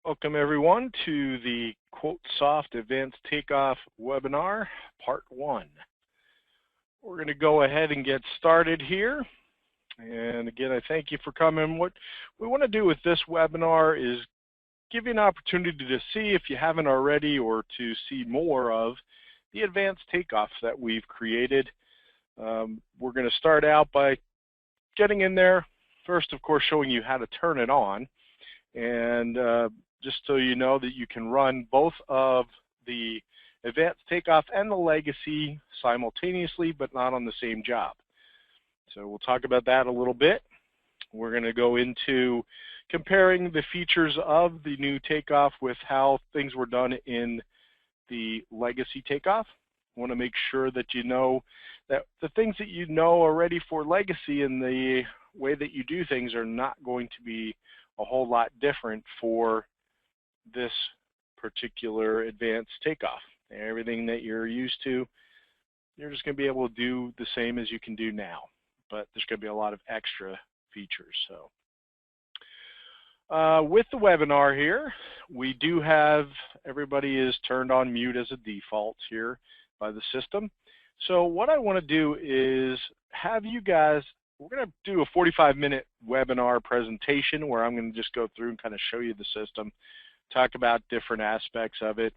Welcome everyone to the QuoteSoft Advanced Takeoff webinar, part 1. We're going to go ahead and get started here. And again, I thank you for coming. What we want to do with this webinar is give you an opportunity to see, if you haven't already, or to see more of the advanced takeoffs that we've created. We're going to start out by getting in there. First, of course, showing you how to turn it on. And just so you know that you can run both of the advanced takeoff and the legacy simultaneously, but not on the same job. So we'll talk about that a little bit. We're going to go into comparing the features of the new takeoff with how things were done in the legacy takeoff. I want to make sure that you know that the things that you know already for legacy and the way that you do things are not going to be a whole lot different for this particular advanced takeoff. Everything that you're used to, you're just going to be able to do the same as you can do now, but there's going to be a lot of extra features. So with the webinar here, we do have everybody is turned on mute as a default here by the system. So what I want to do is have you guys, we're going to do a 45-minute webinar presentation where I'm going to just go through and kind of show you the system, talk about different aspects of it.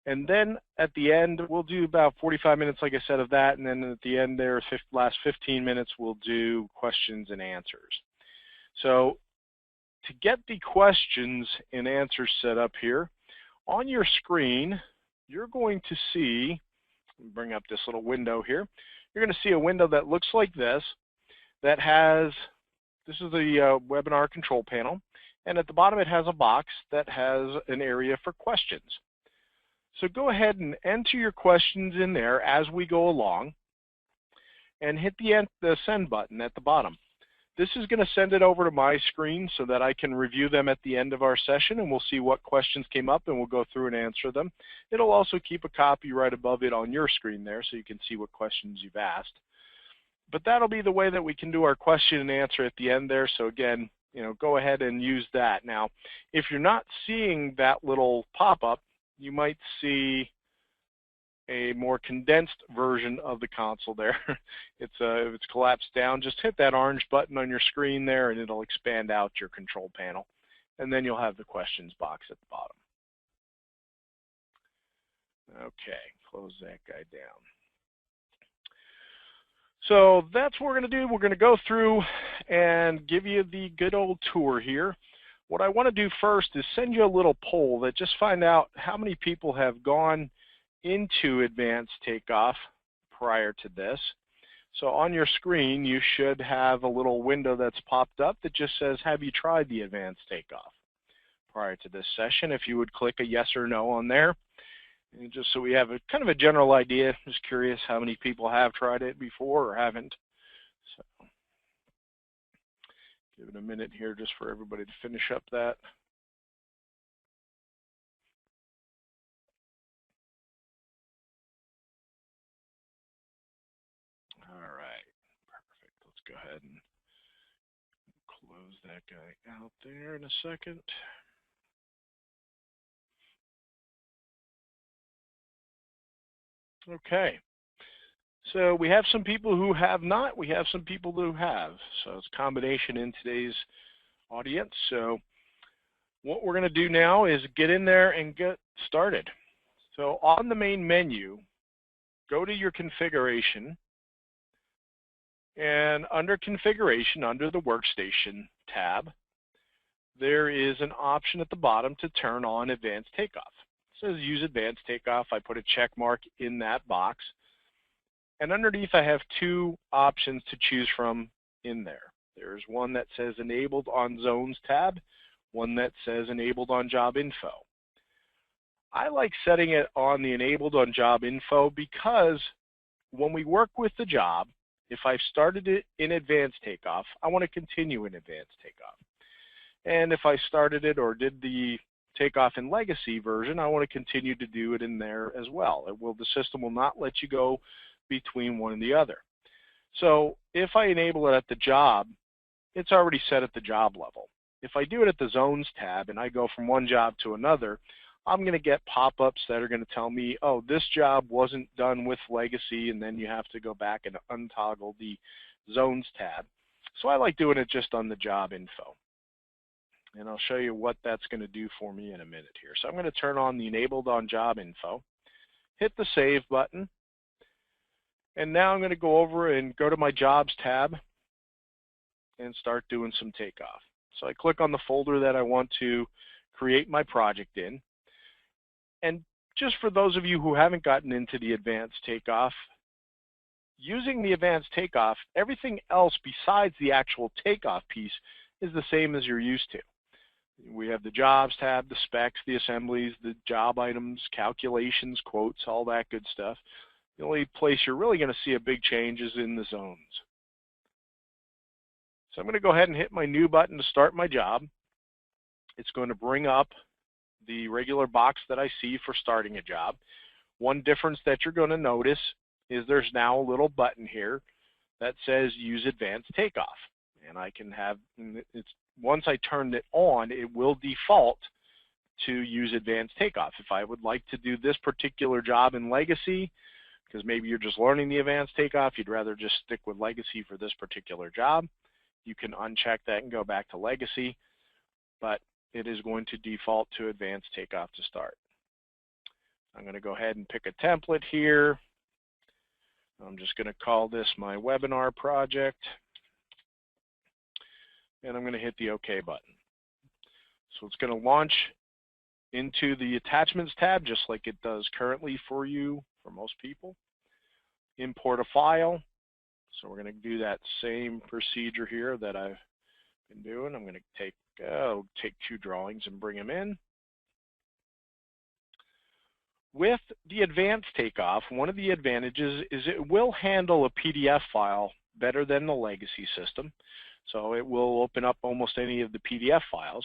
And then at the end, we'll do about 45 minutes, like I said, of that. And then at the end there, last 15 minutes, we'll do questions and answers. So to get the questions and answers set up here, on your screen, you're going to see, bring up this little window here, you're going to see a window that looks like this, that has, this is the webinar control panel, and at the bottom it has a box that has an area for questions. So go ahead and enter your questions in there as we go along and hit the send button at the bottom. This is going to send it over to my screen so that I can review them at the end of our session, and we'll see what questions came up and we'll go through and answer them. It'll also keep a copy right above it on your screen there so you can see what questions you've asked. But that'll be the way that we can do our question and answer at the end there. So again, go ahead and use that. Now, if you're not seeing that little pop-up, you might see a more condensed version of the console there. If it's collapsed down, just hit that orange button on your screen there and it'll expand out your control panel. And then you'll have the questions box at the bottom. Okay, close that guy down. So that's what we're going to do. We're going to go through and give you the good old tour here. What I want to do first is send you a little poll that just find out how many people have gone into advanced takeoff prior to this. So on your screen, you should have a little window that's popped up that just says, have you tried the advanced takeoff prior to this session? If you would click a yes or no on there. And just so we have a kind of a general idea, just curious how many people have tried it before or haven't. So give it a minute here just for everybody to finish up that. All right, perfect. Let's go ahead and close that guy out there in a second. Okay, so we have some people who have not, we have some people who have, so it's a combination in today's audience. So what we're going to do now is get in there and get started. So on the main menu, go to your configuration, and under configuration, under the workstation tab, there is an option at the bottom to turn on advanced takeoff. It says use advanced takeoff. I put a check mark in that box. And underneath I have two options to choose from in there. There's one that says enabled on zones tab, one that says enabled on job info. I like setting it on the enabled on job info because when we work with the job, if I've started it in advanced takeoff, I want to continue in advanced takeoff. And if I started it or did the takeoff in legacy version, I want to continue to do it in there as well. The system will not let you go between one and the other. So if I enable it at the job, it's already set at the job level. if I do it at the Zones tab and I go from one job to another, I'm going to get pop-ups that are going to tell me, oh, this job wasn't done with Legacy, and then you have to go back and untoggle the Zones tab. So I like doing it just on the job info. And I'll show you what that's going to do for me in a minute here. So I'm going to turn on the enabled on job info, hit the save button, and now I'm going to go over and go to my jobs tab and start doing some takeoff. So I click on the folder that I want to create my project in. And just for those of you who haven't gotten into the advanced takeoff, using the advanced takeoff, everything else besides the actual takeoff piece is the same as you're used to. We have the jobs tab, the specs, the assemblies, the job items, calculations, quotes, all that good stuff. The only place you're really going to see a big change is in the zones. So I'm going to go ahead and hit my new button to start my job. It's going to bring up the regular box that I see for starting a job. One difference that you're going to notice is there's now a little button here that says use advanced takeoff. And I can have, once I turn it on, it will default to use advanced takeoff. If I would like to do this particular job in Legacy, because maybe you're just learning the advanced takeoff, you'd rather just stick with Legacy for this particular job, you can uncheck that and go back to Legacy, but it is going to default to advanced takeoff to start. I'm going to go ahead and pick a template here. I'm just going to call this my webinar project. And I'm going to hit the OK button. So it's going to launch into the Attachments tab, just like it does currently for you, for most people. Import a file. So we're going to do that same procedure here that I've been doing. I'm going to take two drawings and bring them in. With the advanced takeoff, one of the advantages is it will handle a PDF file better than the Legacy system. So it will open up almost any of the PDF files.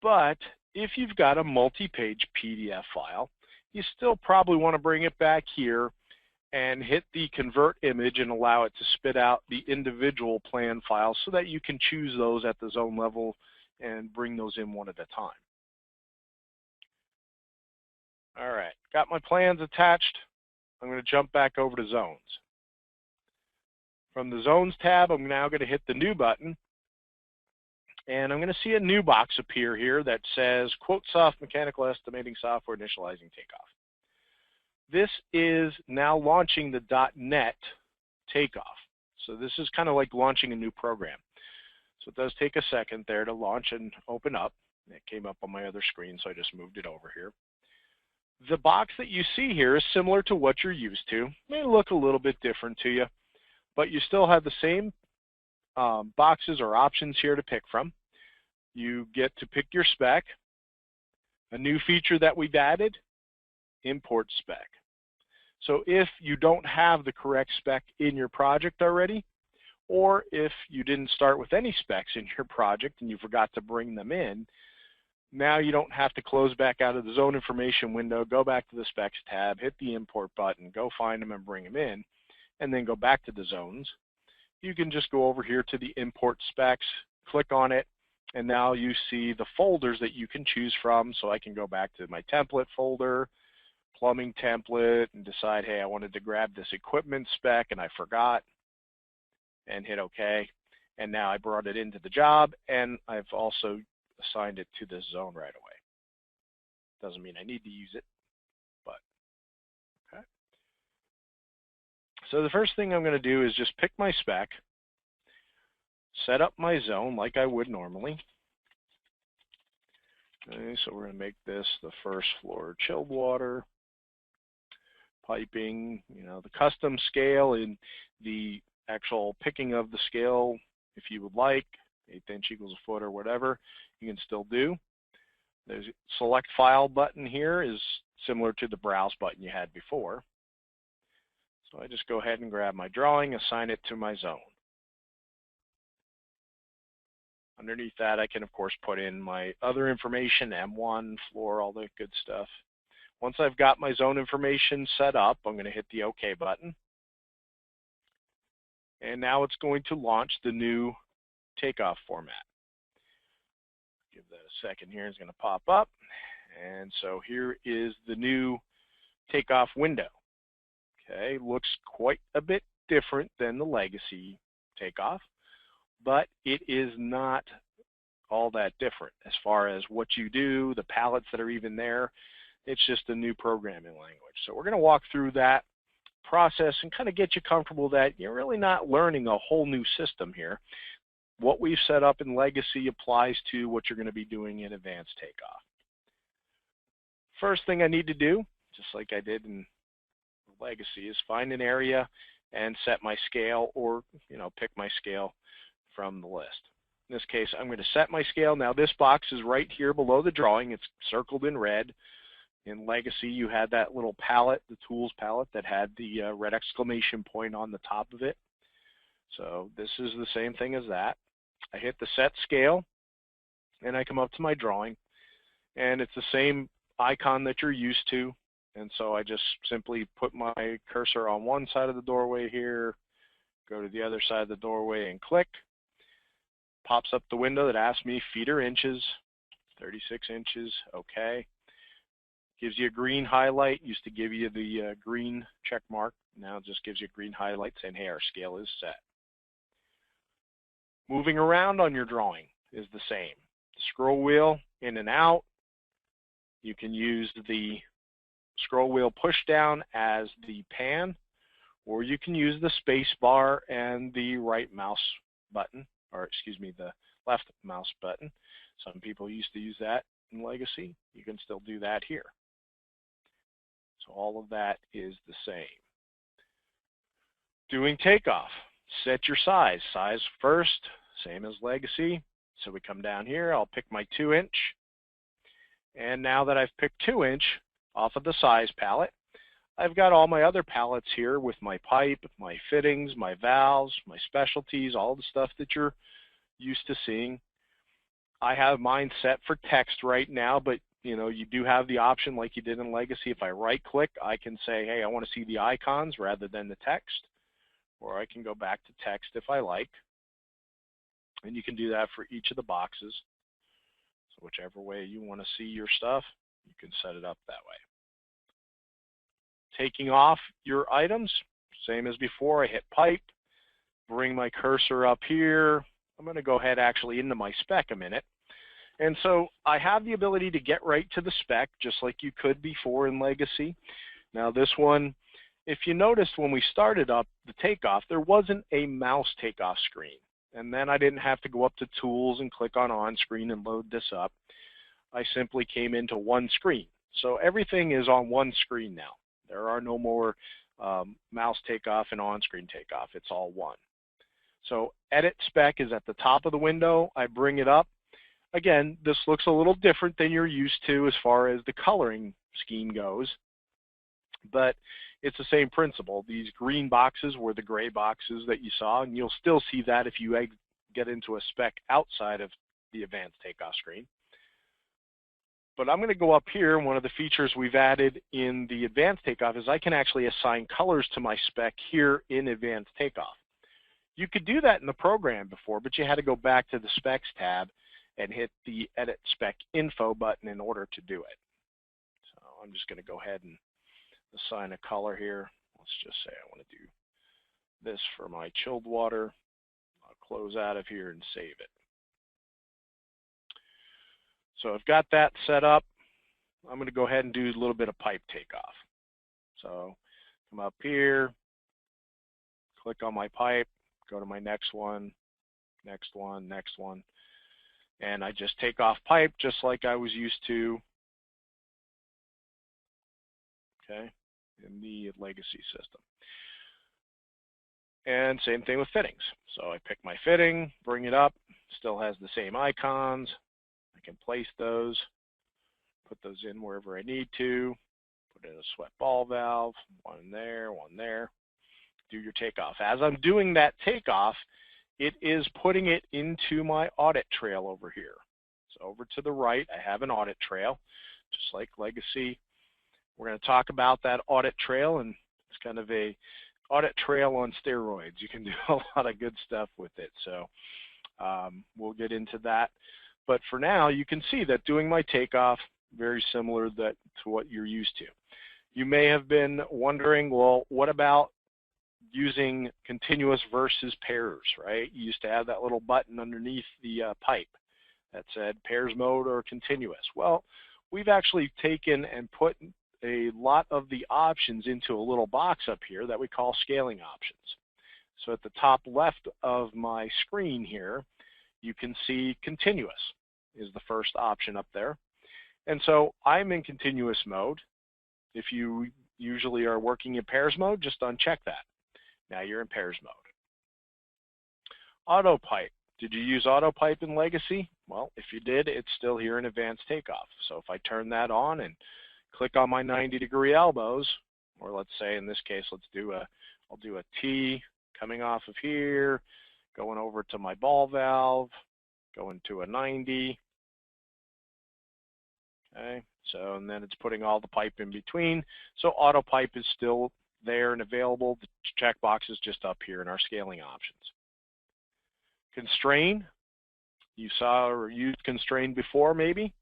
But if you've got a multi-page PDF file, you still probably want to bring it back here and hit the convert image and allow it to spit out the individual plan files so that you can choose those at the zone level and bring those in one at a time. All right, got my plans attached. I'm going to jump back over to zones. From the Zones tab, I'm now going to hit the New button, and I'm going to see a new box appear here that says QuoteSoft Mechanical Estimating Software Initializing Takeoff. This is now launching the .NET Takeoff. So this is kind of like launching a new program. So it does take a second there to launch and open up. It came up on my other screen, so I just moved it over here. The box that you see here is similar to what you're used to. It may look a little bit different to you, but you still have the same boxes or options here to pick from. You get to pick your spec. A new feature that we've added, import spec. So if you don't have the correct spec in your project already, or if you didn't start with any specs in your project and you forgot to bring them in, now you don't have to close back out of the zone information window, go back to the specs tab, hit the import button, go find them and bring them in, and then go back to the zones. You can just go over here to the import specs, click on it, and now you see the folders that you can choose from. So I can go back to my template folder, plumbing template, and decide, hey, I wanted to grab this equipment spec and I forgot, and hit OK. And now I brought it into the job, and I've also assigned it to this zone right away. Doesn't mean I need to use it, but okay. So the first thing I'm going to do is just pick my spec, set up my zone like I would normally. Okay, so we're going to make this the first floor chilled water, piping, the custom scale in the actual picking of the scale, if you would like, 1/8 inch equals a foot or whatever, you can still do. There's a select file button here is similar to the browse button you had before. So I just go ahead and grab my drawing, assign it to my zone. Underneath that, I can, of course, put in my other information, M1, floor, all that good stuff. Once I've got my zone information set up, I'm going to hit the OK button. And now it's going to launch the new takeoff format. a second here, it's going to pop up. And so here is the new Takeoff window. Okay, looks quite a bit different than the legacy Takeoff, but it is not all that different as far as what you do, the palettes that are even there. It's just a new programming language. So we're going to walk through that process and kind of get you comfortable that you're really not learning a whole new system here. What we've set up in legacy applies to what you're going to be doing in advanced Takeoff. First thing I need to do, just like I did in legacy, is find an area and set my scale, or pick my scale from the list. In this case, I'm going to set my scale. Now this box is right here below the drawing. It's circled in red. In legacy, you had that little palette, the tools palette, that had the red exclamation point on the top of it. So this is the same thing as that. I hit the set scale, and I come up to my drawing, and it's the same icon that you're used to. And so I just simply put my cursor on one side of the doorway here, go to the other side of the doorway and click. Pops up the window that asks me feet or inches, 36 inches, okay. Gives you a green highlight. Used to give you the green check mark. Now it just gives you a green highlight saying, hey, our scale is set. Moving around on your drawing is the same. The scroll wheel in and out. You can use the scroll wheel push down as the pan, or you can use the space bar and the right mouse button, or excuse me, the left mouse button. Some people used to use that in legacy. You can still do that here. So all of that is the same. Doing Takeoff, set your size. Size first, same as legacy. So we come down here, I'll pick my 2-inch. And now that I've picked 2-inch off of the size palette, I've got all my other palettes here with my pipe, my fittings, my valves, my specialties, all the stuff that you're used to seeing. I have mine set for text right now, but you do have the option like you did in legacy. If I right click, I can say, hey, I want to see the icons rather than the text, or I can go back to text if I like. And you can do that for each of the boxes. So whichever way you want to see your stuff, you can set it up that way. Taking off your items, same as before. I hit pipe, bring my cursor up here. I'm going to go ahead actually into my spec a minute. And so I have the ability to get right to the spec just like you could before in legacy. Now this one, if you noticed when we started up the Takeoff, there wasn't a mouse takeoff screen. And then I didn't have to go up to tools and click on screen and load this up. I simply came into one screen. So everything is on one screen now. There are no more mouse takeoff and on-screen takeoff. It's all one. So edit spec is at the top of the window. I bring it up. Again, this looks a little different than you're used to as far as the coloring scheme goes, but it's the same principle. These green boxes were the gray boxes that you saw, and you'll still see that if you get into a spec outside of the advanced takeoff screen. But I'm going to go up here. One of the features we've added in the advanced takeoff is I can actually assign colors to my spec here in advanced takeoff. You could do that in the program before, but you had to go back to the specs tab and hit the edit spec info button in order to do it. So I'm just going to go ahead and assign a color here. Let's just say I want to do this for my chilled water. I'll close out of here and save it. So I've got that set up. I'm going to go ahead and do a little bit of pipe takeoff. So come up here, click on my pipe, go to my next one, next one, next one. And I just take off pipe just like I was used to, okay, in the legacy system. And same thing with fittings. So I pick my fitting, bring it up, still has the same icons. I can place those, put those in wherever I need to, put in a sweat ball valve, one there, one there. Do your takeoff. As I'm doing that takeoff, it is putting it into my audit trail over here. So over to the right, I have an audit trail, just like legacy. We're going to talk about that audit trail, and it's kind of a audit trail on steroids. You can do a lot of good stuff with it. So we'll get into that. But for now, you can see that doing my takeoff, very similar to what you're used to. You may have been wondering, well, what about using continuous versus pairs, right? You used to have that little button underneath the pipe that said pairs mode or continuous. Well, we've actually taken and put a lot of the options into a little box up here that we call scaling options. So at the top left of my screen here, you can see continuous is the first option up there. And so I'm in continuous mode. If you usually are working in pairs mode, just uncheck that. Now you're in pairs mode. Auto pipe. Did you use auto pipe in Legacy? Well, if you did, it's still here in advanced takeoff. So if I turn that on and click on my 90-degree elbows, or let's say in this case, I'll do a T coming off of here, going over to my ball valve, going to a 90. Okay, so and then it's putting all the pipe in between. So auto pipe is still there and available. The checkbox is just up here in our scaling options. Constrain, you saw or used constrain before maybe.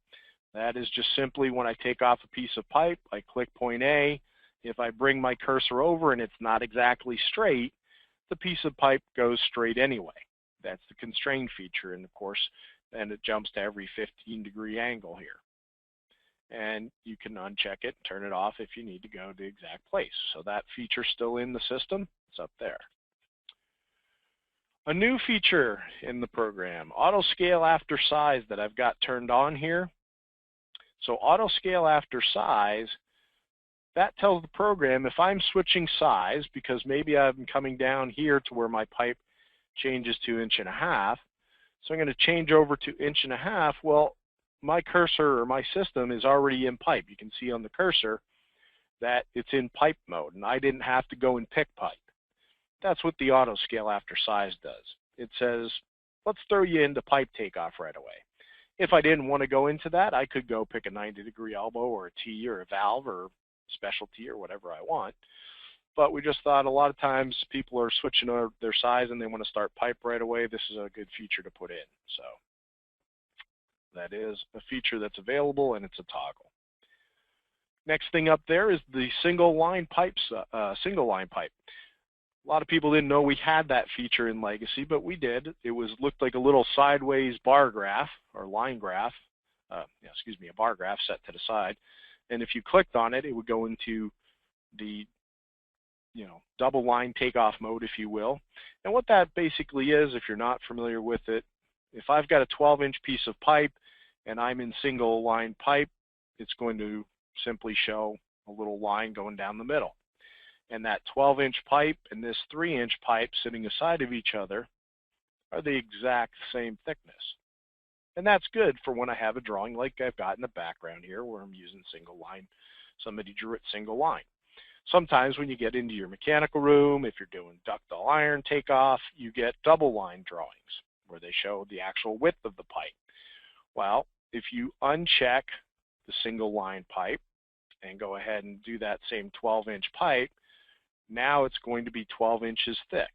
That is just simply when I take off a piece of pipe, I click point A. If I bring my cursor over and it's not exactly straight, the piece of pipe goes straight anyway. That's the constrain feature, and of course, then it jumps to every 15-degree angle here. And you can uncheck it, turn it off if you need to go to the exact place. So that feature's still in the system. It's up there. A new feature in the program, auto scale after size, that I've got turned on here. So auto scale after size, that tells the program if I'm switching size, because maybe I'm coming down here to where my pipe changes to 1.5 inches. So I'm going to change over to 1.5 inches. Well, my cursor or my system is already in pipe. You can see on the cursor that it's in pipe mode, and I didn't have to go and pick pipe. That's what the auto scale after size does. It says, let's throw you into pipe takeoff right away. If I didn't want to go into that, I could go pick a 90-degree elbow or a T or a valve or specialty or whatever I want. But we just thought a lot of times people are switching their size and they want to start pipe right away. This is a good feature to put in. So that is a feature that's available, and it's a toggle. Next thing up there is the single line pipe. A lot of people didn't know we had that feature in Legacy, but we did. It looked like a little sideways bar graph or line graph, a bar graph set to the side. And if you clicked on it, it would go into the double line takeoff mode, if you will. And what that basically is, if you're not familiar with it, if I've got a 12-inch piece of pipe and I'm in single line pipe, it's going to simply show a little line going down the middle. And that 12-inch pipe and this 3-inch pipe sitting aside of each other are the exact same thickness. And that's good for when I have a drawing like I've got in the background here where I'm using single line. Somebody drew it single line. Sometimes when you get into your mechanical room, if you're doing ductile iron takeoff, you get double line drawings where they show the actual width of the pipe. Well, if you uncheck the single line pipe and go ahead and do that same 12-inch pipe, now it's going to be 12 inches thick.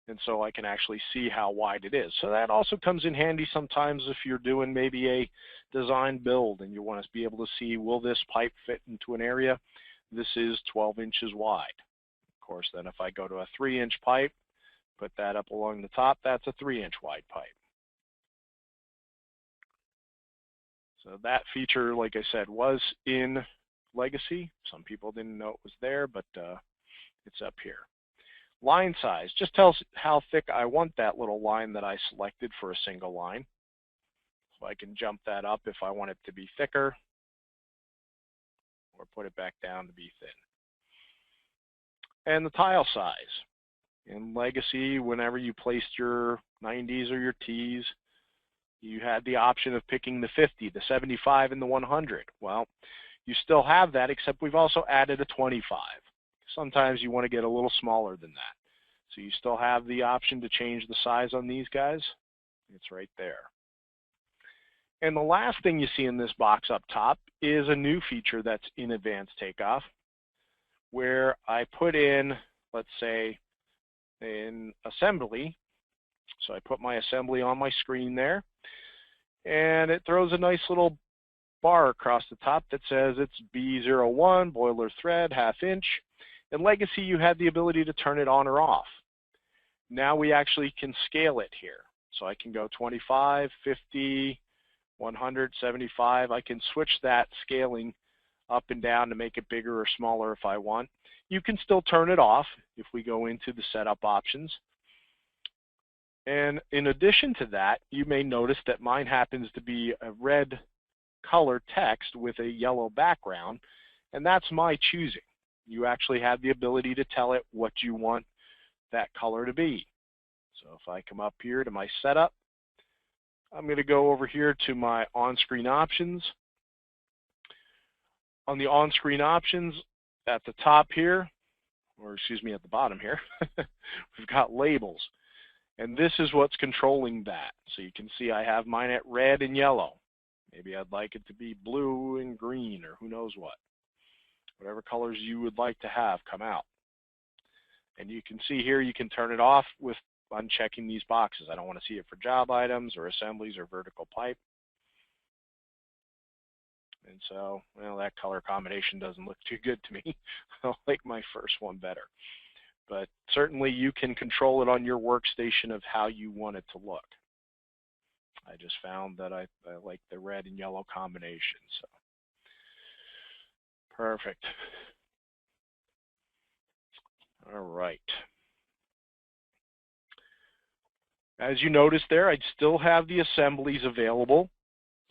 And so I can actually see how wide it is. So that also comes in handy sometimes if you're doing maybe a design build and you want to be able to see, will this pipe fit into an area? This is 12 inches wide. Of course, then if I go to a 3-inch pipe, put that up along the top, that's a 3-inch wide pipe. So that feature, like I said, was in Legacy. Some people didn't know it was there, but it's up here. Line size just tells how thick I want that little line that I selected for a single line. So I can jump that up if I want it to be thicker, or put it back down to be thin. And the tile size. In Legacy, whenever you placed your 90s or your Ts, you had the option of picking the 50, the 75, and the 100. Well, you still have that, except we've also added a 25. Sometimes you want to get a little smaller than that. So you still have the option to change the size on these guys. It's right there. And the last thing you see in this box up top is a new feature that's in advanced takeoff, where I put in, let's say, in assembly, So I put my assembly on my screen there, and it throws a nice little bar across the top that says it's B01, boiler thread, 1/2 inch. In Legacy, you have the ability to turn it on or off. Now we actually can scale it here. So I can go 25, 50, 100, 75. I can switch that scaling up and down to make it bigger or smaller if I want. You can still turn it off if we go into the setup options. And in addition to that, you may notice that mine happens to be a red color text with a yellow background, and that's my choosing. You actually have the ability to tell it what you want that color to be. So if I come up here to my setup, I'm going to go over here to my on-screen options. On the on-screen options at the top here, or excuse me, at the bottom here, we've got labels. And this is what's controlling that. So you can see I have mine at red and yellow. Maybe I'd like it to be blue and green, or who knows what. Whatever colors you would like to have come out. And you can see here you can turn it off with unchecking these boxes. I don't want to see it for job items or assemblies or vertical pipe. And so, well, that color combination doesn't look too good to me. I like my first one better. But certainly you can control it on your workstation of how you want it to look. I just found that I like the red and yellow combination. So perfect. All right. As you notice there, I still have the assemblies available.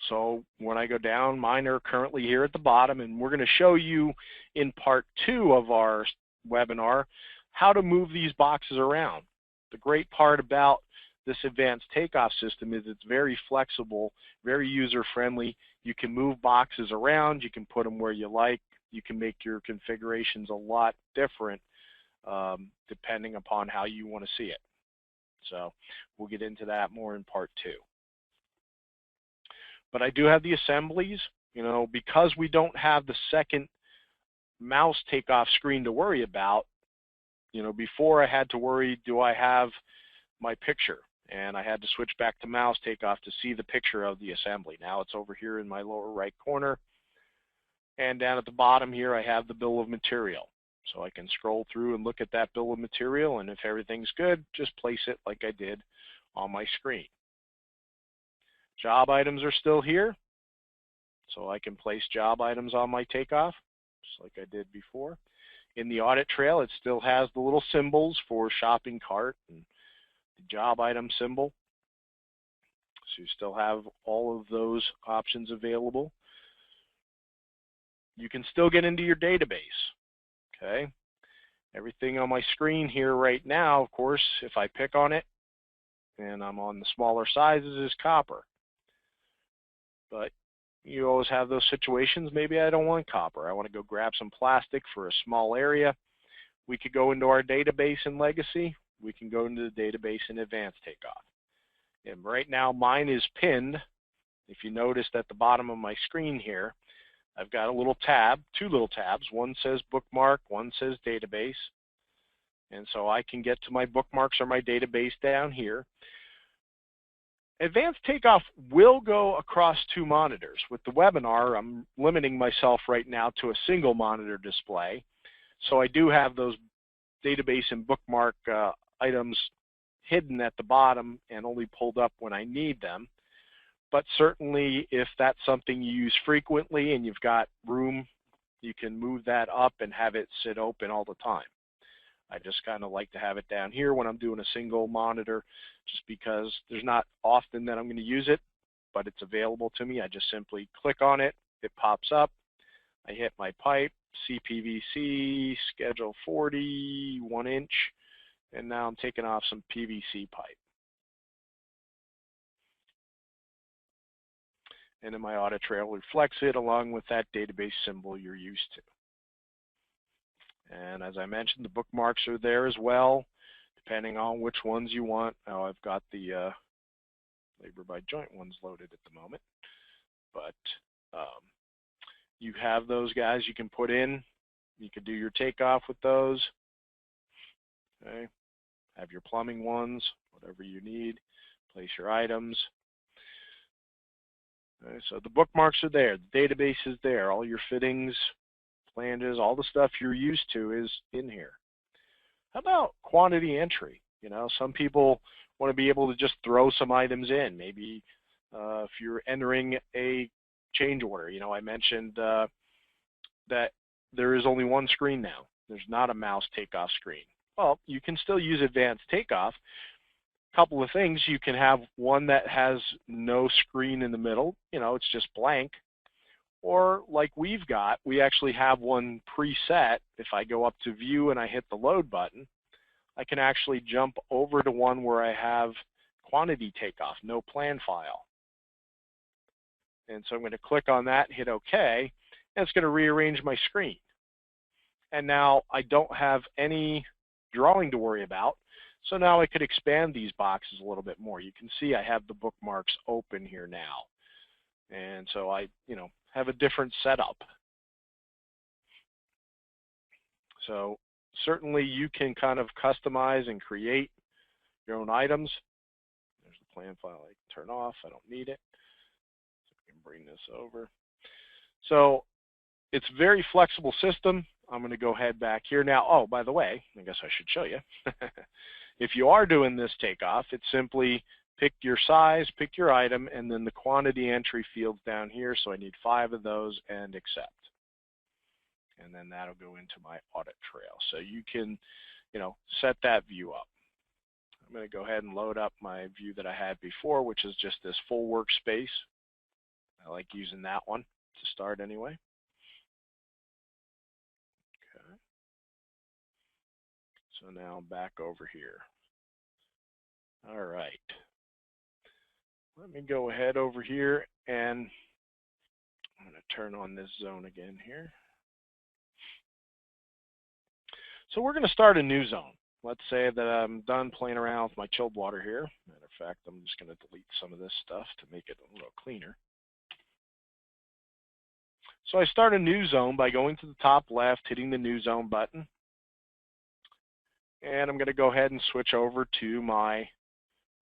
So when I go down, mine are currently here at the bottom, and we're going to show you in part 2 of our webinar how to move these boxes around. The great part about this advanced takeoff system is it's very flexible, very user-friendly. You can move boxes around, you can put them where you like, you can make your configurations a lot different depending upon how you want to see it. So we'll get into that more in part 2. But I do have the assemblies, you know, because we don't have the second mouse takeoff screen to worry about. You know, before I had to worry, do I have my picture? And I had to switch back to mouse takeoff to see the picture of the assembly. Now it's over here in my lower right corner. And down at the bottom here, I have the bill of material. So I can scroll through and look at that bill of material, and if everything's good, just place it like I did on my screen. Job items are still here, so I can place job items on my takeoff, just like I did before. In the audit trail, it still has the little symbols for shopping cart and the job item symbol. So you still have all of those options available. You can still get into your database, okay? Everything on my screen here right now, of course, if I pick on it, and I'm on the smaller sizes, is copper. But you always have those situations, maybe I don't want copper. I want to go grab some plastic for a small area. We could go into our database in Legacy. We can go into the database in Advanced Takeoff. And right now mine is pinned. If you noticed at the bottom of my screen here, I've got a little tab, 2 little tabs. One says bookmark, one says database. And so I can get to my bookmarks or my database down here. Advanced Takeoff will go across 2 monitors. With the webinar, I'm limiting myself right now to a single monitor display. So I do have those database and bookmark items hidden at the bottom and only pulled up when I need them. But certainly if that's something you use frequently and you've got room, you can move that up and have it sit open all the time. I just kind of like to have it down here when I'm doing a single monitor, just because there's not often that I'm going to use it, but it's available to me. I just simply click on it, it pops up, I hit my pipe, CPVC, schedule 40, 1 inch, and now I'm taking off some PVC pipe. And then my audit trail reflects it along with that database symbol you're used to. And as I mentioned, the bookmarks are there as well, depending on which ones you want. Now I've got the labor by joint ones loaded at the moment, but you have those guys you can put in. You can do your takeoff with those. Okay, have your plumbing ones, whatever you need, place your items. Okay, so the bookmarks are there, the database is there, all your fittings, flanges, all the stuff you're used to is in here. How about quantity entry? You know, some people want to be able to just throw some items in. Maybe if you're entering a change order, you know, I mentioned that there is only one screen now. There's not a mouse takeoff screen. Well, you can still use advanced takeoff. A couple of things, you can have one that has no screen in the middle, you know, it's just blank. Or like we've got, we actually have one preset. If I go up to view and I hit the load button, I can actually jump over to one where I have quantity takeoff, no plan file. And so I'm going to click on that, hit OK, and it's going to rearrange my screen. And now I don't have any drawing to worry about. So now I could expand these boxes a little bit more. You can see I have the bookmarks open here now. And so I, you know, have a different setup. So certainly you can kind of customize and create your own items. There's the plan file I can turn off. I don't need it. So I can bring this over. So it's a very flexible system. I'm going to go ahead back here now. Oh, by the way, I guess I should show you. If you are doing this takeoff, it's simply pick your size, pick your item, and then the quantity entry field's down here. So I need 5 of those and accept. And then that'll go into my audit trail. So you can, you know, set that view up. I'm going to go ahead and load up my view that I had before, which is just this full workspace. I like using that one to start anyway. Okay. So now I'm back over here. All right. Let me go ahead over here and I'm going to turn on this zone again here. So we're going to start a new zone. Let's say that I'm done playing around with my chilled water here. Matter of fact, I'm just going to delete some of this stuff to make it a little cleaner. So I start a new zone by going to the top left, hitting the new zone button. And I'm going to go ahead and switch over to my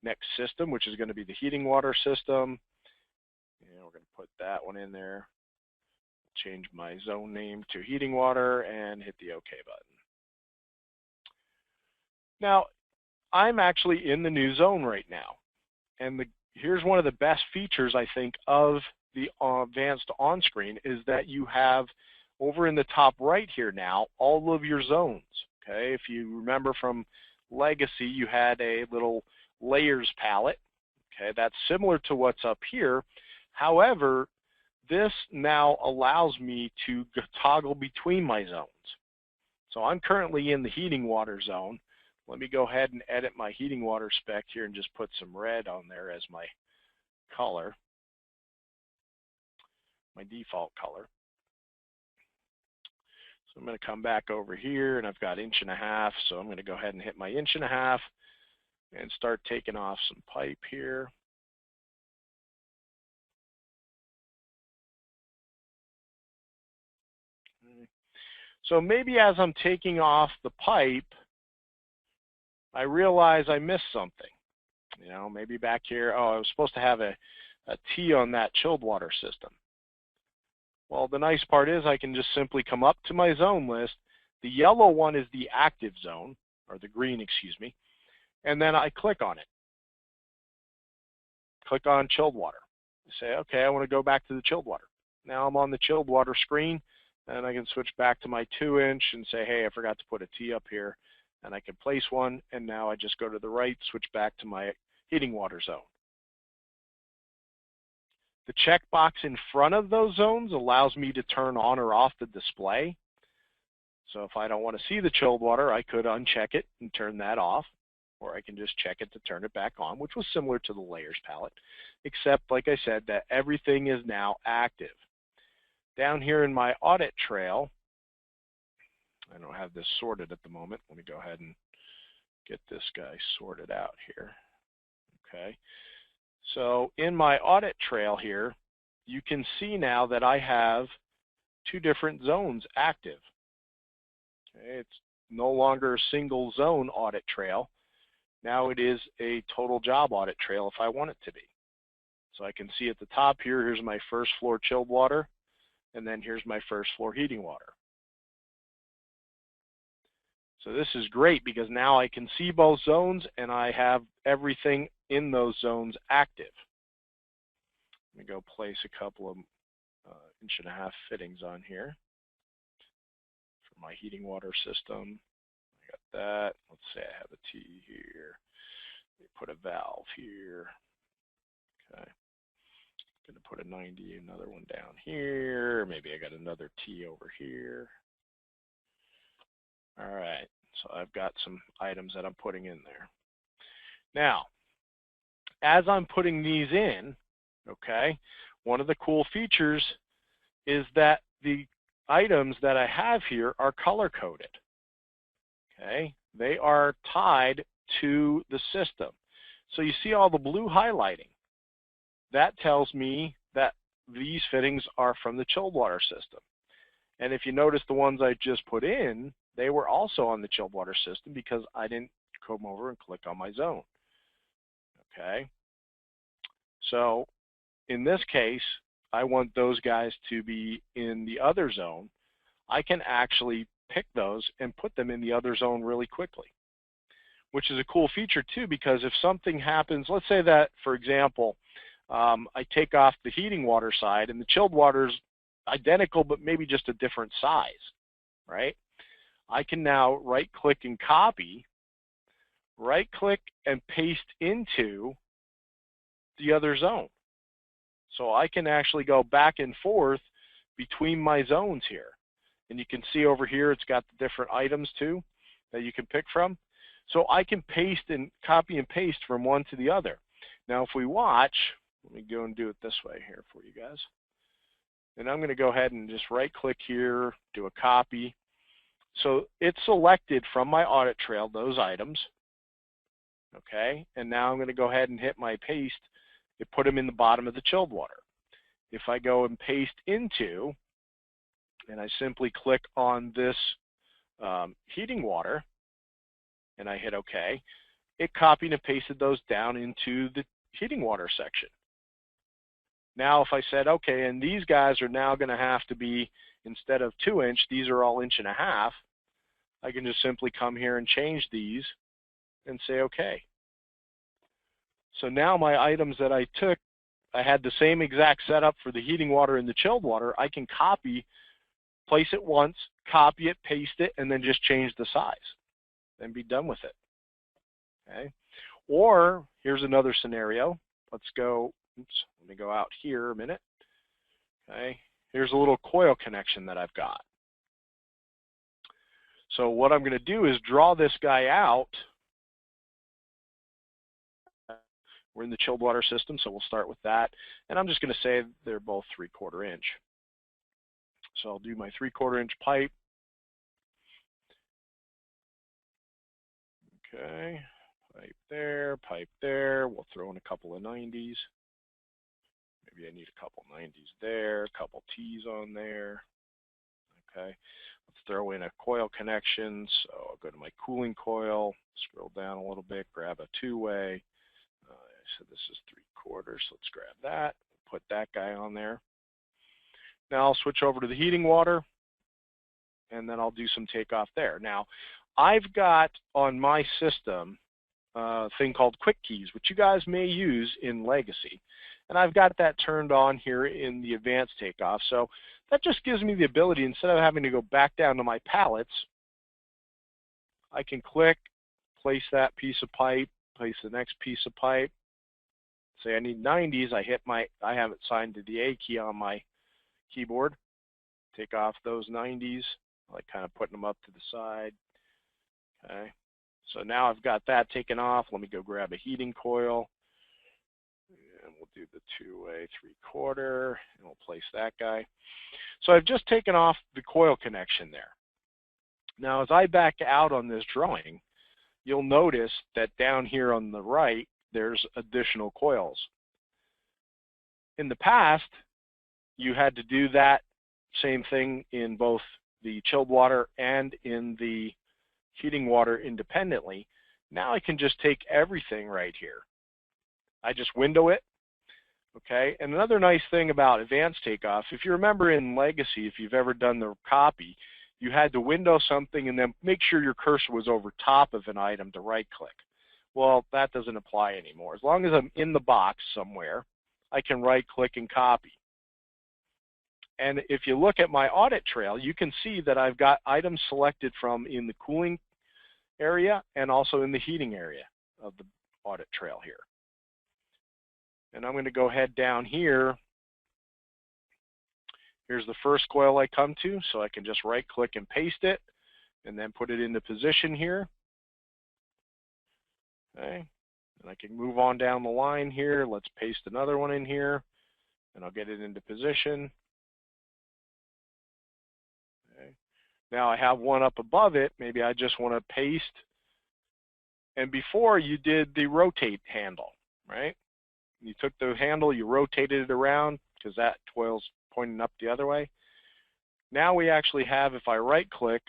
next system, which is going to be the heating water system. And we're going to put that one in there. Change my zone name to heating water and hit the OK button. Now, I'm actually in the new zone right now. And here's one of the best features, I think, of the advanced on-screen is that you have over in the top right here now all of your zones. Okay, if you remember from Legacy, you had a little layers palette. Okay, that's similar to what's up here. However, this now allows me to toggle between my zones. So I'm currently in the heating water zone. Let me go ahead and edit my heating water spec here and just put some red on there as my color, my default color. So I'm going to come back over here and I've got 1.5 inches, so I'm going to go ahead and hit my 1.5 inches and start taking off some pipe here. Okay. So maybe as I'm taking off the pipe, I realize I missed something. You know, maybe back here, oh, I was supposed to have a T on that chilled water system. Well, the nice part is I can just simply come up to my zone list. The yellow one is the active zone, or the green, excuse me, and then I click on it. Click on chilled water. I say, okay, I want to go back to the chilled water. Now I'm on the chilled water screen, and I can switch back to my 2-inch and say, hey, I forgot to put a T up here. And I can place one, and now I just go to the right, switch back to my heating water zone. The checkbox in front of those zones allows me to turn on or off the display. So if I don't want to see the chilled water, I could uncheck it and turn that off, or I can just check it to turn it back on, which was similar to the layers palette, except, like I said, that everything is now active. Down here in my audit trail, I don't have this sorted at the moment. Let me go ahead and get this guy sorted out here. Okay. So in my audit trail here, you can see now that I have 2 different zones active. Okay. It's no longer a single zone audit trail. now it is a total job audit trail if I want it to be. So I can see at the top here, here's my first floor chilled water, and then here's my first floor heating water. So this is great because now I can see both zones and I have everything in those zones active. Let me go place a couple of 1.5-inch fittings on here for my heating water system. I got that. Let's say I have a T here. Put a valve here. Okay. Going to put a 90, another one down here. Maybe I got another T over here. All right, so I've got some items that I'm putting in there. Now, as I'm putting these in, okay, one of the cool features is that the items that I have here are color-coded. Okay, they are tied to the system. So you see all the blue highlighting. That tells me that these fittings are from the chilled water system. And if you notice the ones I just put in, they were also on the chilled water system because I didn't come over and click on my zone. Okay. So in this case, I want those guys to be in the other zone. I can actually pick those and put them in the other zone really quickly, which is a cool feature too, because if something happens, let's say that, for example, I take off the heating water side and the chilled water is identical, but maybe just a different size, right? I can now right-click and copy, right-click and paste into the other zone. So I can actually go back and forth between my zones here. And you can see over here it's got the different items too that you can pick from. So I can paste and copy and paste from one to the other. Now if we watch, let me go and do it this way here for you guys. And I'm going to go ahead and just right-click here, do a copy. So it's selected from my audit trail those items. Okay, and now I'm going to go ahead and hit my paste. It put them in the bottom of the chilled water. If I go and paste into, and I simply click on this heating water, and I hit OK, it copied and pasted those down into the heating water section. Now if I said, okay, and these guys are now going to have to be, instead of 2-inch, these are all 1.5 inches, I can just simply come here and change these and say OK. So now my items that I took, I had the same exact setup for the heating water and the chilled water. I can copy, place it once, copy it, paste it, and then just change the size and be done with it. Okay. Or here's another scenario. Let's go, let me go out here a minute. Okay. Here's a little coil connection that I've got. So what I'm going to do is draw this guy out. We're in the chilled water system, so we'll start with that. And I'm just going to say they're both 3/4 inch. So I'll do my 3/4 inch pipe. Okay, pipe there. We'll throw in a couple of 90s. Maybe I need a couple 90s there, a couple T's on there. Okay, let's throw in a coil connection. So I'll go to my cooling coil, scroll down a little bit, grab a 2-way. So this is 3/4, so let's grab that, put that guy on there. Now I'll switch over to the heating water, and then I'll do some takeoff there. Now, I've got on my system a thing called Quick Keys, which you guys may use in Legacy. And I've got that turned on here in the advanced takeoff. So that just gives me the ability, instead of having to go back down to my pallets, I can click, place that piece of pipe, place the next piece of pipe. Say I need 90s, I have it signed to the A key on my keyboard. Take off those 90s, I like kind of putting them up to the side. Okay, so now I've got that taken off. Let me go grab a heating coil, and we'll do the 2-way 3/4, and we'll place that guy. So I've just taken off the coil connection there. Now as I back out on this drawing, you'll notice that down here on the right, there's additional coils. In the past, you had to do that same thing in both the chilled water and in the heating water independently. Now I can just take everything right here. I just window it. Okay, and another nice thing about advanced takeoff, if you remember in Legacy, if you've ever done the copy, you had to window something and then make sure your cursor was over top of an item to right click. Well, that doesn't apply anymore. As long as I'm in the box somewhere, I can right click and copy. And if you look at my audit trail, you can see that I've got items selected from in the cooling area and also in the heating area of the audit trail here. And I'm going to go ahead down here. Here's the first coil I come to, so I can just right click and paste it and then put it into position here. Okay, and I can move on down the line here. Let's paste another one in here and I'll get it into position. Okay. Now I have one up above it. Maybe I just want to paste. And before you did the rotate handle, right? You took the handle, you rotated it around because that coil's pointing up the other way. Now we actually have, if I right click,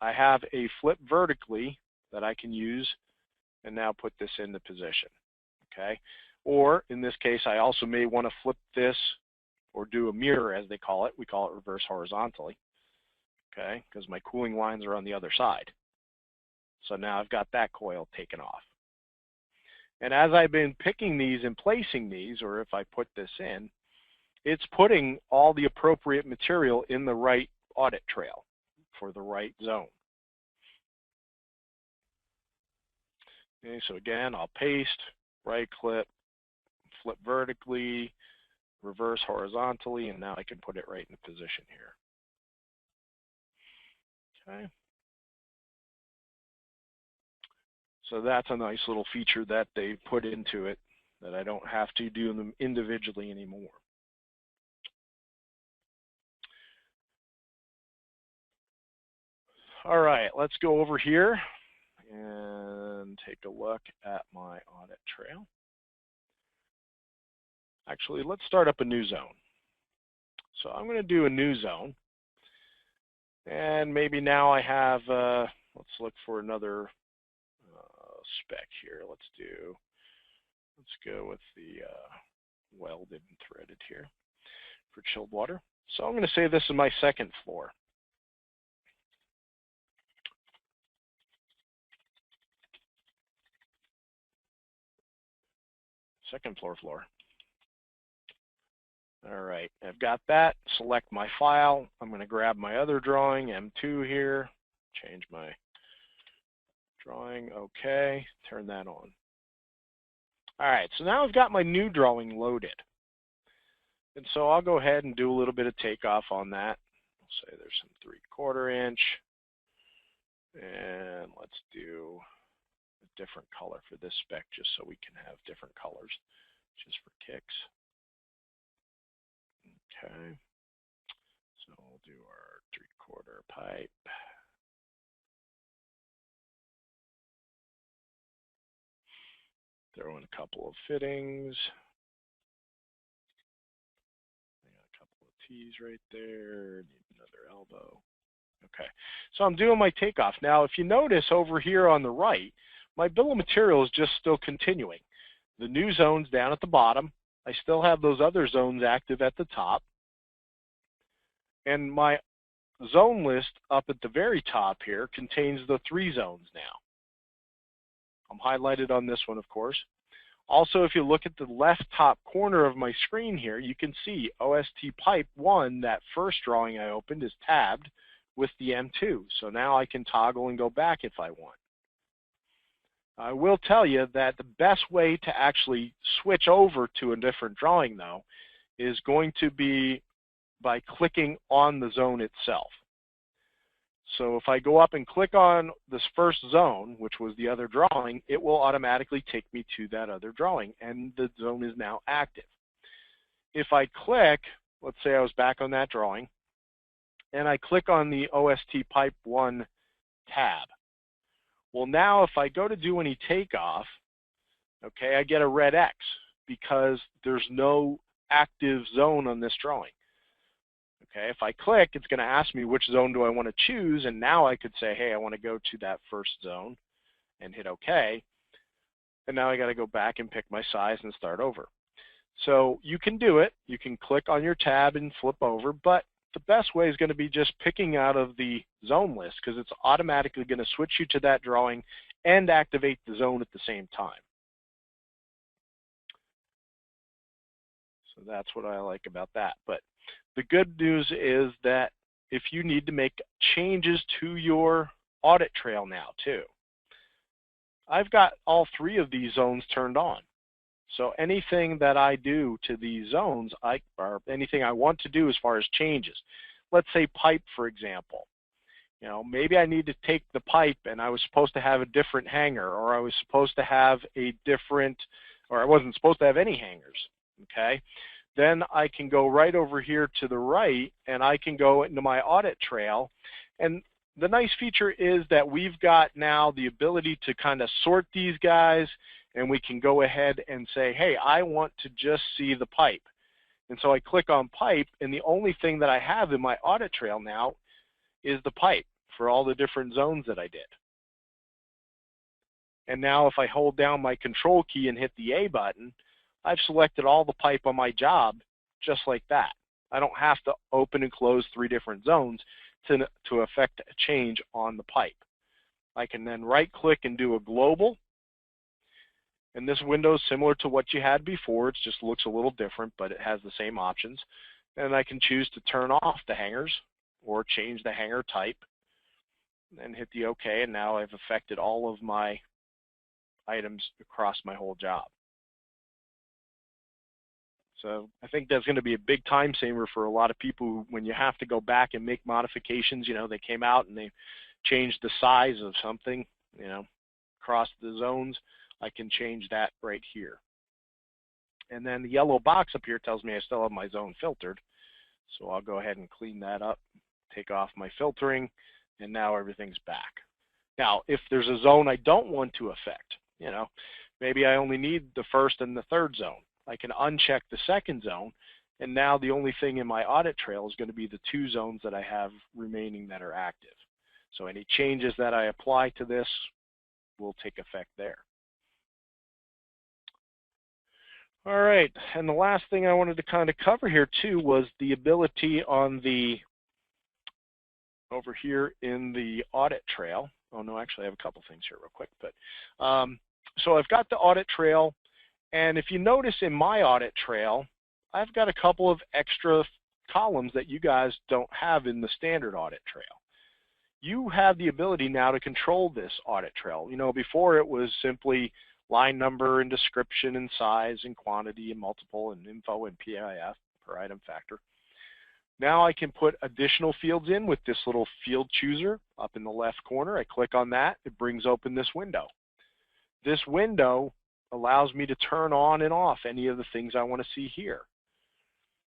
I have a flip vertically that I can use and now put this into position. Okay. Or in this case, I also may want to flip this or do a mirror as they call it. We call it reverse horizontally. Okay, because my cooling lines are on the other side. So now I've got that coil taken off. And as I've been picking these and placing these, or if I put this in, it's putting all the appropriate material in the right audit trail for the right zone. Okay, so again, I'll paste, right click, flip vertically, reverse horizontally, and now I can put it right in position here. Okay. So that's a nice little feature that they put into it that I don't have to do them individually anymore. All right, let's go over here and take a look at my audit trail. Actually, let's start up a new zone. So I'm going to do a new zone. And maybe now I have, let's look for another spec here. Let's go with the welded and threaded here for chilled water. So I'm going to say this is my second floor. Second floor. All right, I've got that. Select my file. I'm going to grab my other drawing, M2 here, change my drawing, okay, turn that on. All right, so now I've got my new drawing loaded. And so I'll go ahead and do a little bit of takeoff on that. I'll say there's some 3/4 inch. And let's do a different color for this spec just so we can have different colors just for kicks. Okay, so we'll do our 3/4 pipe. Throw in a couple of fittings. I got a couple of T's right there. Need another elbow. Okay, so I'm doing my takeoff. Now, if you notice over here on the right, my bill of material is just still continuing. The new zone's down at the bottom. I still have those other zones active at the top. And my zone list up at the very top here contains the 3 zones now. I'm highlighted on this one, of course. Also, if you look at the left top corner of my screen here, you can see OST pipe 1, that first drawing I opened, is tabbed with the M2. So now I can toggle and go back if I want. I will tell you that the best way to actually switch over to a different drawing, though, is going to be by clicking on the zone itself. So if I go up and click on this first zone, which was the other drawing, it will automatically take me to that other drawing, and the zone is now active. If I click, let's say I was back on that drawing, and I click on the OST Pipe 1 tab. Well, now if I go to do any takeoff, okay, I get a red X because there's no active zone on this drawing. Okay, if I click, it's going to ask me which zone do I want to choose, and now I could say, hey, I want to go to that first zone and hit OK. And now I got to go back and pick my size and start over. So you can do it. You can click on your tab and flip over, but the best way is going to be just picking out of the zone list, because it's automatically going to switch you to that drawing and activate the zone at the same time. So that's what I like about that. But the good news is that if you need to make changes to your audit trail now too, I've got all three of these zones turned on. So anything that I do to these zones, or anything I want to do as far as changes, let's say pipe, for example. You know, maybe I need to take the pipe and I was supposed to have a different hanger, or I was supposed to have a different, or I wasn't supposed to have any hangers, okay? Then I can go right over here to the right and I can go into my audit trail. And the nice feature is that we've got now the ability to kind of sort these guys, and we can go ahead and say, hey, I want to just see the pipe. And so I click on pipe, and the only thing that I have in my audit trail now is the pipe for all the different zones that I did. And now if I hold down my control key and hit the A button, I've selected all the pipe on my job just like that. I don't have to open and close 3 different zones to affect a change on the pipe. I can then right click and do a global. And this window is similar to what you had before. It just looks a little different, but it has the same options. And I can choose to turn off the hangers or change the hanger type and hit the OK. And now I've affected all of my items across my whole job. So I think that's going to be a big time saver for a lot of people who, when you have to go back and make modifications, you know, they came out and they changed the size of something, you know, across the zones. I can change that right here. And then the yellow box up here tells me I still have my zone filtered. So I'll go ahead and clean that up, take off my filtering, and now everything's back. Now, if there's a zone I don't want to affect, you know, maybe I only need the first and the third zone, I can uncheck the second zone, and now the only thing in my audit trail is going to be the 2 zones that I have remaining that are active. So any changes that I apply to this will take effect there. All right, and the last thing I wanted to kind of cover here too was the ability on the, over here in the audit trail. Oh no, actually I have a couple things here real quick. But so I've got the audit trail, and if you notice in my audit trail, I've got a couple of extra columns that you guys don't have in the standard audit trail. You have the ability now to control this audit trail. You know, before it was simply line number and description and size and quantity and multiple and info and PIF, per item factor. Now I can put additional fields in with this little field chooser up in the left corner. I click on that, it brings open this window. This window allows me to turn on and off any of the things I want to see here.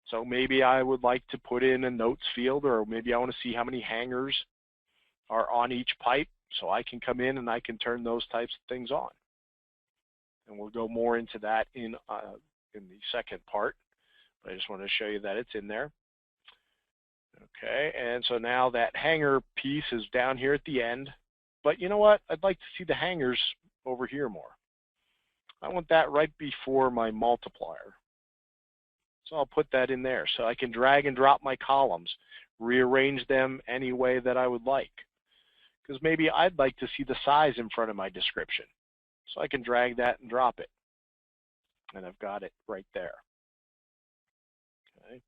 So maybe I would like to put in a notes field, or maybe I want to see how many hangers are on each pipe, so I can come in and I can turn those types of things on. And we'll go more into that in the second part, but I just want to show you that it's in there. Okay, and so now that hanger piece is down here at the end, but you know what? I'd like to see the hangers over here more. I want that right before my multiplier. So I'll put that in there. So I can drag and drop my columns, rearrange them any way that I would like. Because maybe I'd like to see the size in front of my description. So I can drag that and drop it. And I've got it right there. Okay.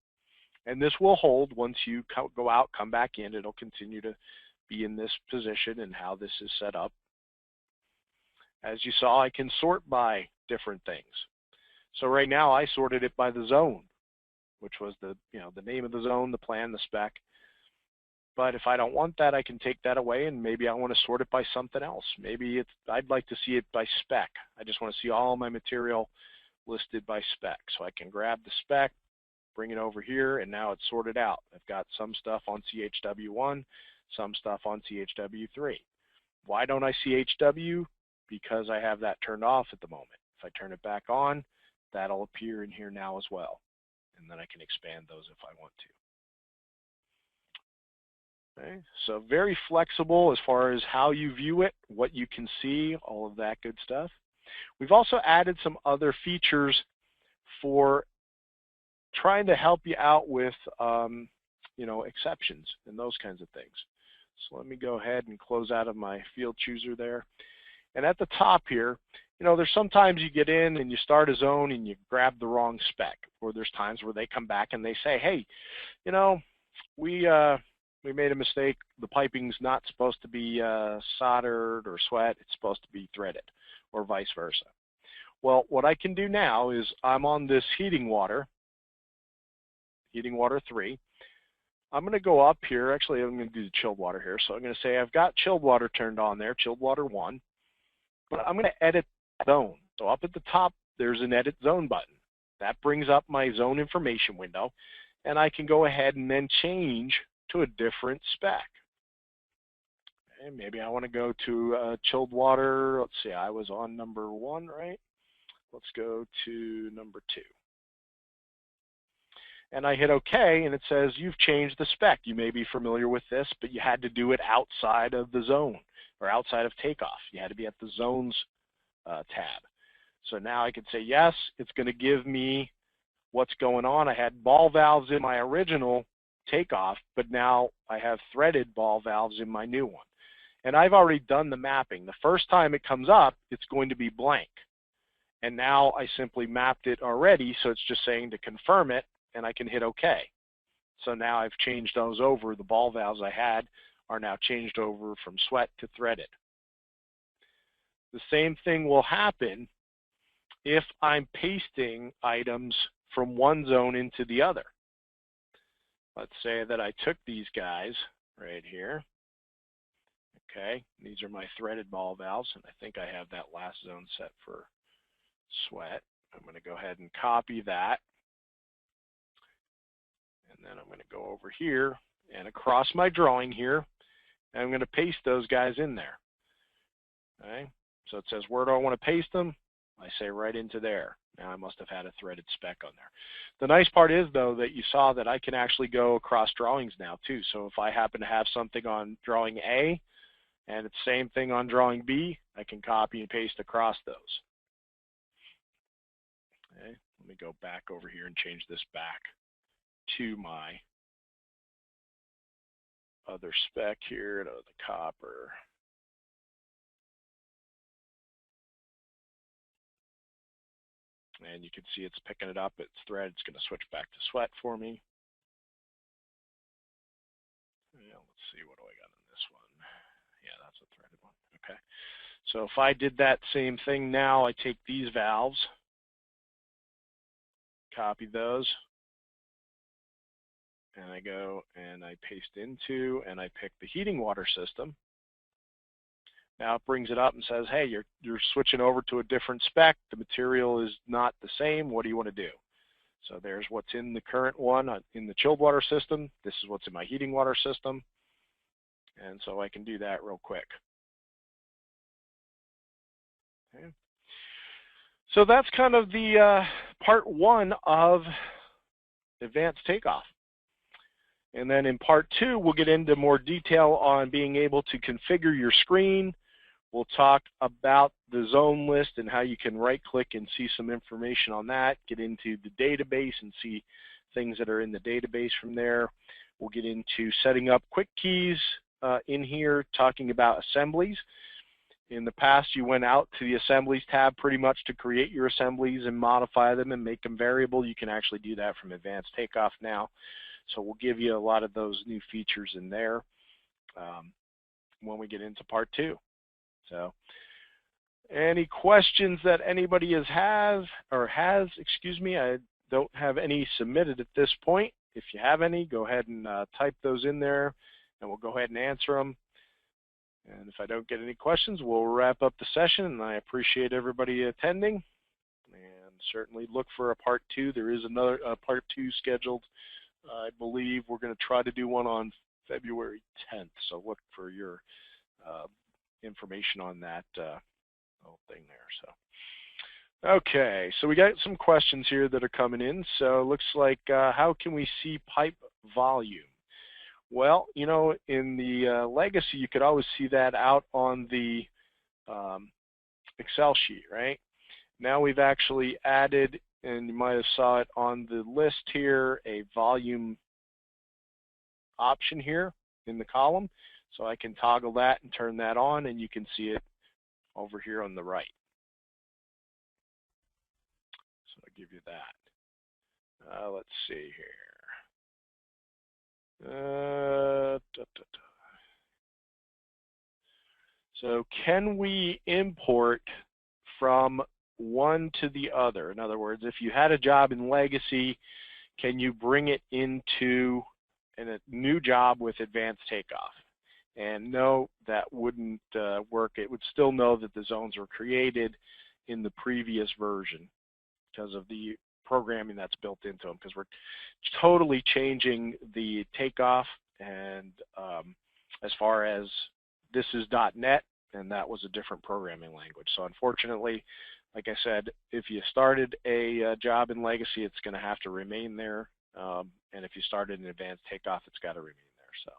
And this will hold once you go out, come back in. It'll continue to be in this position and how this is set up. As you saw, I can sort by different things. So right now I sorted it by the zone, which was the name of the zone, the plan, the spec. But if I don't want that, I can take that away, and maybe I want to sort it by something else. Maybe I'd like to see it by spec. I just want to see all my material listed by spec. So I can grab the spec, bring it over here, and now it's sorted out. I've got some stuff on CHW1, some stuff on CHW3. Why don't I CHW? Because I have that turned off at the moment. If I turn it back on, that'll appear in here now as well. And then I can expand those if I want to. Okay, so very flexible as far as how you view it, what you can see, all of that good stuff. We've also added some other features for trying to help you out with you know, exceptions and those kinds of things. So let me go ahead and close out of my field chooser there. And at the top here, you know, there's sometimes you get in and you start a zone and you grab the wrong spec, or there's times where they come back and they say, hey, you know, we made a mistake. The piping's not supposed to be soldered or sweat. It's supposed to be threaded, or vice versa. Well, what I can do now is I'm on this heating water 3. I'm going to go up here. Actually, I'm going to do the chilled water here. So I'm going to say I've got chilled water turned on there, chilled water 1. But I'm going to edit zone. So up at the top, there's an edit zone button. That brings up my zone information window. And I can go ahead and then change to a different spec. Okay, maybe I want to go to chilled water. Let's see, I was on number 1, right? Let's go to number 2. And I hit OK, and it says you've changed the spec. You may be familiar with this, but you had to do it outside of the zone, or outside of Takeoff. You had to be at the zones tab. So now I can say yes, it's going to give me what's going on. I had ball valves in my original Takeoff, but now I have threaded ball valves in my new one. And I've already done the mapping. The first time it comes up, it's going to be blank. And now I simply mapped it already, so it's just saying to confirm it, and I can hit OK. So now I've changed those over. The ball valves I had are now changed over from sweat to threaded. The same thing will happen if I'm pasting items from one zone into the other. Let's say that I took these guys right here. Okay, these are my threaded ball valves, and I think I have that last zone set for sweat. I'm going to go ahead and copy that. And then I'm going to go over here and across my drawing here, and I'm going to paste those guys in there. Okay, so it says, where do I want to paste them? I say right into there. Now I must have had a threaded spec on there. The nice part is, though, that you saw that I can actually go across drawings now, too. So if I happen to have something on drawing A, and it's the same thing on drawing B, I can copy and paste across those. Okay, let me go back over here and change this back to my other spec here, to the copper. And you can see it's picking it up. It's thread. It's going to switch back to sweat for me. Yeah, let's see, what do I got in this one? Yeah, that's a threaded one. Okay. So if I did that same thing now, I take these valves, copy those, and I go and I paste into, and I pick the heating water system. Now it brings it up and says, hey, you're switching over to a different spec. The material is not the same. What do you want to do? So there's what's in the current one in the chilled water system. This is what's in my heating water system. And so I can do that real quick. Okay. So that's kind of the part 1 of Advanced Takeoff. And then in part 2, we'll get into more detail on being able to configure your screen. We'll talk about the zone list and how you can right-click and see some information on that, get into the database and see things that are in the database from there. We'll get into setting up quick keys in here, talking about assemblies. In the past, you went out to the Assemblies tab pretty much to create your assemblies and modify them and make them variable. You can actually do that from Advanced Takeoff now. So we'll give you a lot of those new features in there when we get into part 2. So any questions that anybody has, excuse me, I don't have any submitted at this point. If you have any, go ahead and type those in there, and we'll go ahead and answer them. And if I don't get any questions, we'll wrap up the session, and I appreciate everybody attending. And certainly look for a part 2. There is another part 2 scheduled. I believe we're going to try to do one on February 10th, so look for your information on that whole thing there. So, okay, so we got some questions here that are coming in. So it looks like how can we see pipe volume? Well, you know, in the legacy, you could always see that out on the Excel sheet, right? Now we've actually added, and you might have saw it on the list here, a volume option here in the column. So I can toggle that and turn that on, and you can see it over here on the right. So I'll give you that. Let's see here. So can we import from one to the other? In other words, if you had a job in legacy, can you bring it into a new job with advanced takeoff? And no, that wouldn't work. It would still know that the zones were created in the previous version because of the programming that's built into them, because we're totally changing the takeoff, and as far as this is .NET, and that was a different programming language. So unfortunately, like I said, if you started a job in legacy, it's going to have to remain there, and if you started an advanced takeoff, it's got to remain there. So,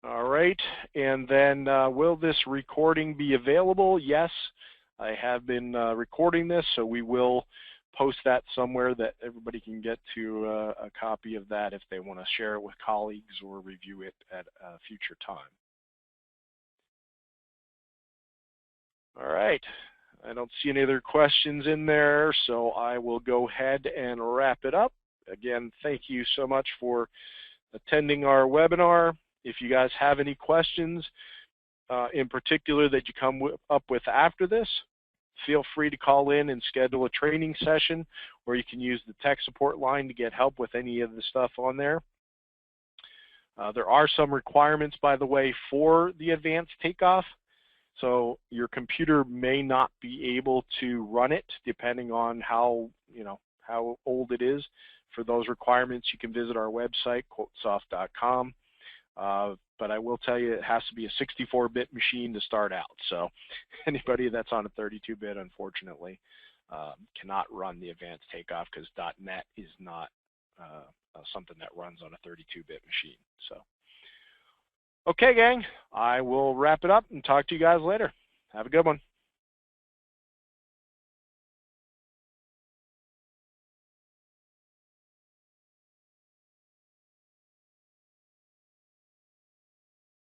all right, and then will this recording be available? Yes, I have been recording this, so we will post that somewhere that everybody can get to a copy of that if they want to share it with colleagues or review it at a future time. All right, I don't see any other questions in there, so I will go ahead and wrap it up. Again, thank you so much for attending our webinar. If you guys have any questions in particular that you come up with after this, feel free to call in and schedule a training session, or you can use the tech support line to get help with any of the stuff on there. There are some requirements, by the way, for the advanced takeoff. So your computer may not be able to run it depending on how old it is. For those requirements, you can visit our website, QuoteSoft.com. But I will tell you, it has to be a 64-bit machine to start out. So anybody that's on a 32-bit, unfortunately, cannot run the advanced takeoff, because .NET is not something that runs on a 32-bit machine. So, okay, gang, I will wrap it up and talk to you guys later. Have a good one.